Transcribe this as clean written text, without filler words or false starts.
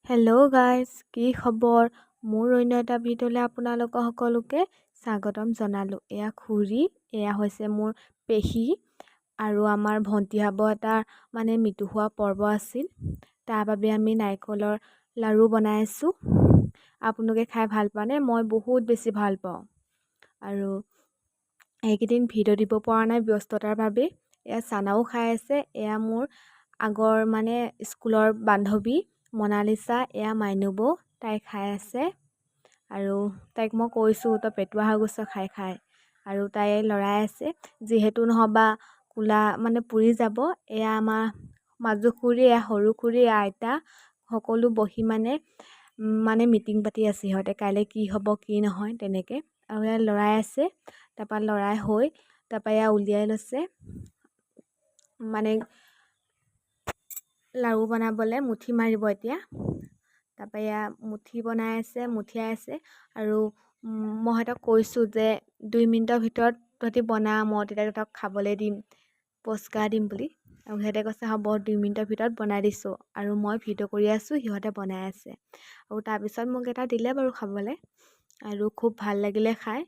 Hello' guys, কি খবৰ? মোৰ অন্য এটা ভিডিঅ'লৈ আপোনালোকক সকলোকে স্বাগতম জনালোঁ। এয়া খুৰী, এয়া হৈছে মোৰ পেহী আৰু আমাৰ ভণ্টিহাব এটা মৃত্যু হোৱা পৰ্ব আছিল। তাৰ বাবে আমি নাৰিকলৰ লাড়ু বনাই আছোঁ। আপোনালোকে খাই ভাল পায়নে? মই বহুত বেছি ভাল পাওঁ। আৰু এইকেইদিন ভিডিঅ' দিব পৰা নাই ব্যস্ততাৰ বাবে। এয়া চানাও খাই আছে। এয়া মোৰ আগৰ স্কুলৰ বান্ধৱী মনালিছা, এয়া মাইনুবৌ, তাই খাই আছে। আৰু তাইক মই কৈছোঁ তই পেটুৱা হৈ গৈছ খাই খাই, আৰু তাই লৰাই আছে। যিহেতু নহবা কোলা পুৰি যাব। এয়া আমাৰ মাজু খুৰী, এয়া সৰু খুৰী, এয়া আইতা, সকলো বহি মিটিং পাতি আছে সিহঁতে কাইলৈ কি হ'ব কি নহয় তেনেকৈ। আৰু এয়া লৰাই আছে। তাৰপৰা লৰাই হৈ তাৰপৰা এয়া উলিয়াই লৈছে লাড়ু বনাবলৈ মুঠি মাৰিব এতিয়া। তাৰপৰা এয়া মুঠি বনাই আছে, মুঠিয়াই আছে। আৰু মই সিহঁতক কৈছোঁ যে 2 মিনিটৰ ভিতৰত তহঁতি বনা, মই তেতিয়া তহঁতক খাবলৈ দিম, পুৰস্কাৰ দিম বুলি। আৰু সিহঁতে কৈছে হ'ব 2 মিনিটৰ ভিতৰত বনাই দিছোঁ। আৰু মই ভিডিঅ' কৰি আছোঁ, সিহঁতে বনাই আছে। আৰু তাৰপিছত মোক এটা দিলে বাৰু খাবলৈ, আৰু খুব ভাল লাগিলে খাই।